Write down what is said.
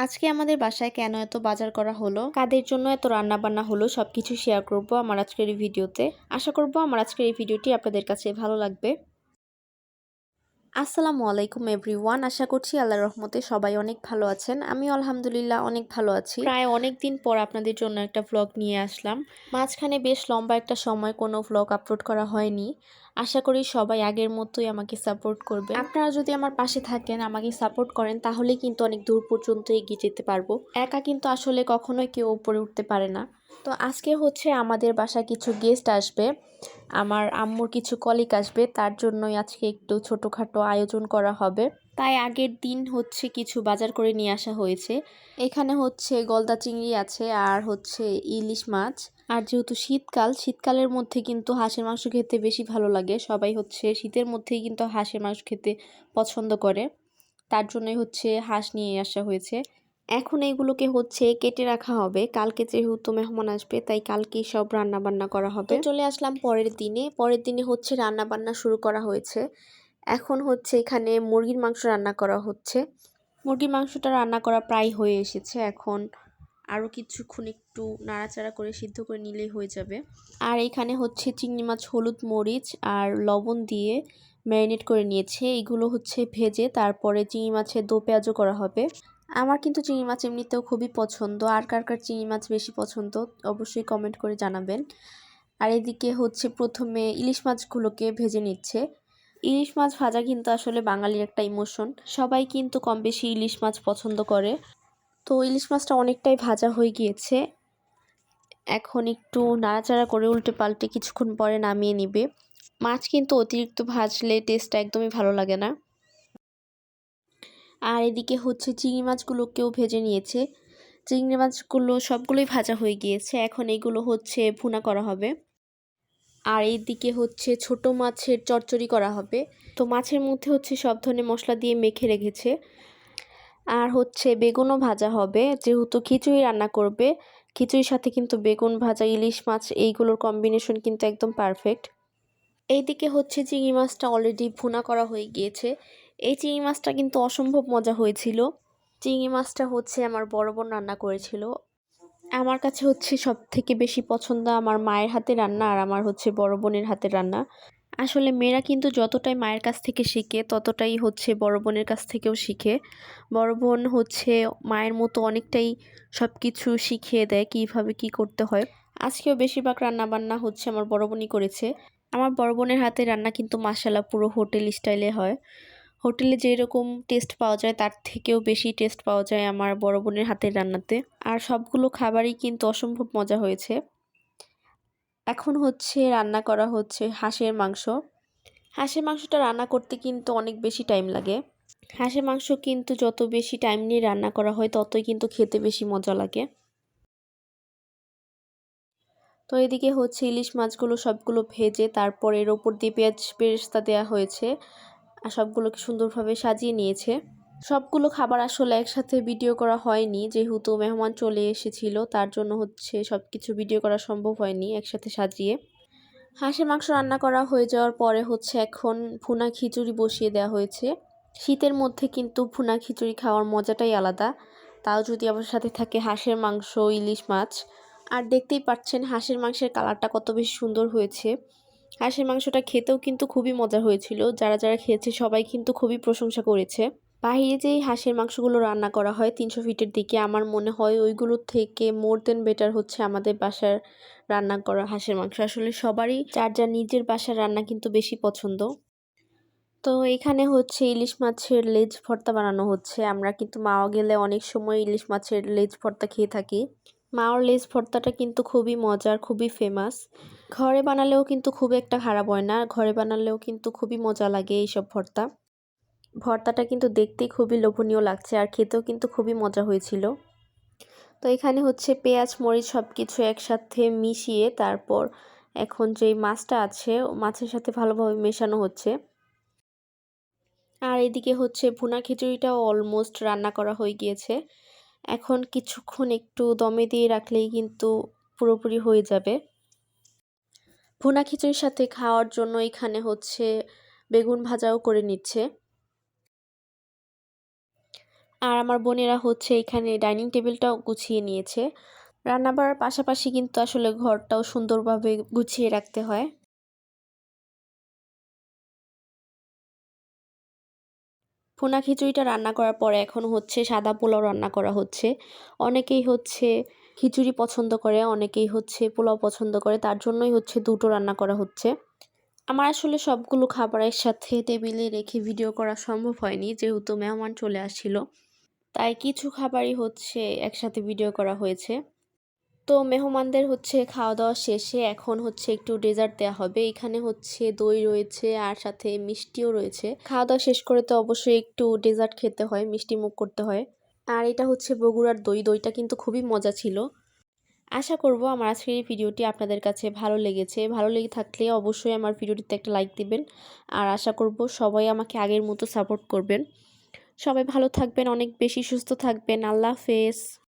আজকে আমাদের বাসায় কেন এত বাজার করা হলো, কাদের জন্য এত রান্না বান্না হলো সবকিছু শেয়ার করব আমার আজকের এই ভিডিওতে। আশা করব আমার আজকের এই ভিডিওটি আপনাদের কাছে ভালো লাগবে। আসসালামু আলাইকুম এভরিওয়ান, আশা করছি আল্লাহর রহমতে সবাই অনেক ভালো আছেন। আমি আলহামদুলিল্লাহ অনেক ভালো আছি। প্রায় অনেক দিন পর আপনাদের জন্য একটা ভ্লগ নিয়ে আসলাম। মাঝখানে বেশ লম্বা একটা সময় কোনো ভ্লগ আপলোড করা হয়নি। আশা করি সবাই আগের মতোই আমাকে সাপোর্ট করবে। আপনারা যদি আমার পাশে থাকেন, আমাকে সাপোর্ট করেন, তাহলে কিন্তু অনেক দূর পর্যন্ত এগিয়ে যেতে পারবো। একা কিন্তু আসলে কখনোই কেউ উপরে উঠতে পারে না। তো আজকে হচ্ছে আমাদের বাসায় কিছু গেস্ট আসবে, আমার আম্মুর কিছু কলিগ আসবে, তার জন্যই আজকে একটু ছোটোখাটো আয়োজন করা হবে। তাই আগের দিন হচ্ছে কিছু বাজার করে নিয়ে আসা হয়েছে। এখানে হচ্ছে গলদা চিংড়ি আছে আর হচ্ছে ইলিশ মাছ। আর যেহেতু শীতকালের মধ্যে কিন্তু হাঁসের মাংস খেতে বেশি ভালো লাগে। সবাই হচ্ছে শীতের মধ্যেই কিন্তু হাঁসের মাংস খেতে পছন্দ করে, তার জন্যই হচ্ছে হাঁস নিয়ে আসা হয়েছে। এখন এইগুলোকে হচ্ছে কেটে রাখা হবে, কালকে যেহেতু মেহমান আসবে তাই কালকেই সব রান্না বান্না করা হবে। চলে আসলাম পরের দিনে হচ্ছে রান্না বান্না শুরু করা হয়েছে। এখন হচ্ছে এখানে মুরগির মাংস রান্না করা হচ্ছে। মুরগির মাংসটা রান্না করা প্রায় হয়ে এসেছে, এখন আরও কিছুক্ষণ একটু নাড়াচাড়া করে সিদ্ধ করে নিলেই হয়ে যাবে। আর এখানে হচ্ছে চিংড়ি মাছ হলুদ মরিচ আর লবণ দিয়ে ম্যারিনেট করে নিয়েছে। এইগুলো হচ্ছে ভেজে তারপরে চিংড়ি মাছের দো পেঁয়াজও করা হবে। আমার কিন্তু চিংড়ি মাছ এমনিতেও খুবই পছন্দ। আর কার কার চিংড়ি মাছ বেশি পছন্দ অবশ্যই কমেন্ট করে জানাবেন। আর এদিকে হচ্ছে প্রথমে ইলিশ মাছগুলোকে ভেজে নিচ্ছে। ইলিশ মাছ ভাজা কিন্তু আসলে বাঙালির একটা ইমোশন, সবাই কিন্তু কম বেশি ইলিশ মাছ পছন্দ করে। তো ইলিশ মাছটা অনেকটাই ভাজা হয়ে গিয়েছে, এখন একটু নাড়াচাড়া করে উল্টে পাল্টে কিছুক্ষণ পরে নামিয়ে নিবে। মাছ কিন্তু অতিরিক্ত ভাজলে টেস্টটা একদমই ভালো লাগে না। আর এদিকে হচ্ছে চিংড়ি মাছগুলোকেও ভেজে নিয়েছে। চিংড়ি মাছগুলো সবগুলোই ভাজা হয়ে গিয়েছে, এখন এগুলো হচ্ছে ভুনা করা হবে। আর এইদিকে হচ্ছে ছোট মাছের চচ্চড়ি করা হবে। তো মাছের মধ্যে হচ্ছে সব ধরনের মশলা দিয়ে মেখে রেখেছে। আর হচ্ছে বেগুনও ভাজা হবে, যেহেতু খিচুড়ি রান্না করবে। খিচুড়ির সাথে কিন্তু বেগুন ভাজা ইলিশ মাছ এইগুলোর কম্বিনেশন কিন্তু একদম পারফেক্ট। এইদিকে হচ্ছে চিংড়ি মাছটা অলরেডি ভুনা করা হয়ে গিয়েছে। এই চিংড়ি মাছটা কিন্তু অসম্ভব মজা হয়েছিল। চিংড়ি মাছটা হচ্ছে আমার বড় বোন রান্না করেছিল। আমার কাছে হচ্ছে সব থেকে বেশি পছন্দ আমার মায়ের হাতে রান্না আর আমার হচ্ছে বড় বোনের হাতের রান্না। আসলে মেয়েরা কিন্তু যতটাই মায়ের কাছ থেকে শিখে ততটাই হচ্ছে বড় বোনের কাছ থেকেও শিখে। বড় বোন হচ্ছে মায়ের মতো অনেকটাই সব কিছু শিখিয়ে দেয় কিভাবে কি করতে হয়। আজকেও বেশিরভাগ রান্না বান্না হচ্ছে আমার বড় বোনই করেছে। আমার বড় বোনের হাতে রান্না কিন্তু মাশাআল্লাহ পুরো হোটেল স্টাইলে হয়। হোটেলে যেরকম টেস্ট পাওয়া যায় তার থেকেও বেশি টেস্ট পাওয়া যায় আমার বড় বোনের হাতের রান্নাতে। আর সবগুলো খাবারই কিন্তু অসম্ভব মজা হয়েছে। এখন হচ্ছে রান্না করা হচ্ছে হাঁসের মাংস। হাঁসের মাংসটা রান্না করতে কিন্তু অনেক বেশি টাইম লাগে। হাঁসের মাংস কিন্তু যত বেশি টাইম নিয়ে রান্না করা হয় ততই কিন্তু খেতে বেশি মজা লাগে। তো এদিকে হচ্ছে ইলিশ মাছগুলো সবগুলো ভেজে তারপর এর ওপর দিয়ে পেঁয়াজ বেরেস্তা দেওয়া হয়েছে আর সবগুলোকে সুন্দরভাবে সাজিয়ে নিয়েছে। সবগুলো খাবার আসলে একসাথে ভিডিও করা হয়নি, যেহেতু মেহমান চলে এসেছিল তার জন্য হচ্ছে সবকিছু ভিডিও করা সম্ভব হয়নি একসাথে সাজিয়ে। হাঁসের মাংস রান্না করা হয়ে যাওয়ার পরে হচ্ছে এখন ভুনা খিচুড়ি বসিয়ে দেওয়া হয়েছে। শীতের মধ্যে কিন্তু ভুনা খিচুড়ি খাওয়ার মজাটাই আলাদা, তাও যদি আবার সাথে থাকে হাঁসের মাংস ইলিশ মাছ। আর দেখতেই পাচ্ছেন হাঁসের মাংসের কালারটা কত বেশি সুন্দর হয়েছে। হাঁসের মাংসটা খেতেও কিন্তু খুবই মজা হয়েছিল, যারা যারা খেয়েছে সবাই কিন্তু খুবই প্রশংসা করেছে। বাইরে যেই হাঁসের মাংসগুলো রান্না করা হয় 300 ফিটের দিকে, আমার মনে হয় ওইগুলোর থেকে মোর দেন বেটার হচ্ছে আমাদের বাসার রান্না করা হাঁসের মাংস। আসলে সবারই যার যার নিজের বাসার রান্না কিন্তু বেশি পছন্দ। তো এখানে হচ্ছে ইলিশ মাছের লেজ ভর্তা বানানো হচ্ছে। আমরা কিন্তু মাওয়া গেলে অনেক সময় ইলিশ মাছের লেজ ভর্তা খেয়ে থাকি। মাওয়ার লেজ ভর্তাটা কিন্তু খুবই মজার, খুবই ফেমাস। ঘরে বানালেও কিন্তু খুব একটা খারাপ হয় না, ঘরে বানালেও কিন্তু খুবই মজা লাগে এইসব ভর্তা। ভর্তাটা কিন্তু দেখতেই খুবই লোভনীয় লাগছে আর খেতেও কিন্তু খুবই মজা হয়েছিল। তো এখানে হচ্ছে পেঁয়াজ মরিচ সব কিছু একসাথে মিশিয়ে তারপর এখন যেই মাছটা আছে মাছের সাথে ভালোভাবে মেশানো হচ্ছে। আর এদিকে হচ্ছে ভুনা খিচুড়িটাও অলমোস্ট রান্না করা হয়ে গিয়েছে। এখন কিছুক্ষণ একটু দমে দিয়ে রাখলেই কিন্তু পুরোপুরি হয়ে যাবে। ভুনা খিচুড়ির সাথে খাওয়ার জন্য এখানে হচ্ছে বেগুন ভাজাও করে নিচ্ছে। আর আমার বোনেরা হচ্ছে এখানে ডাইনিং টেবিলটাও গুছিয়ে নিয়েছে। রান্না বাড়ার পাশাপাশি কিন্তু আসলে ঘরটাও সুন্দরভাবে গুছিয়ে রাখতে হয়। ভুনা খিচুড়িটা রান্না করার পরে এখন হচ্ছে সাদা পোলাও রান্না করা হচ্ছে। অনেকেই হচ্ছে খিচুড়ি পছন্দ করে, অনেকেই হচ্ছে পোলাও পছন্দ করে। তার জন্যই হচ্ছে দুটো রান্না করা হচ্ছে। আমার আসলে সবগুলো খাবার একসাথে টেবিলে রেখে ভিডিও করা সম্ভব হয়নি, যেহেতু মেহমান চলে আসছিল। তাই কিছু খাবারই হচ্ছে একসাথে ভিডিও করা হয়েছে। তো মেহমানদের হচ্ছে খাওয়া-দাওয়া শেষে এখন হচ্ছে একটু ডেজার্ট দেয়া হবে। এখানে হচ্ছে দই রয়েছে আর সাথে মিষ্টিও রয়েছে। খাওয়া-দাওয়া শেষ করে তো অবশ্যই একটু ডেজার্ট খেতে হয়, মিষ্টিমুখ করতে হয়। আর এটা হচ্ছে বগুড়ার দই। দইটা কিন্তু খুবই মজা ছিল। আশা করব আমার আজকের এই ভিডিওটি আপনাদের কাছে ভালো লেগেছে। ভালো লেগে থাকলে অবশ্যই আমার ভিডিওটিতে একটা লাইক দিবেন। আর আশা করব সবাই আমাকে আগের মতো সাপোর্ট করবেন। সবাই ভালো থাকবেন, অনেক বেশি সুস্থ থাকবেন। আল্লাহ হাফেজ।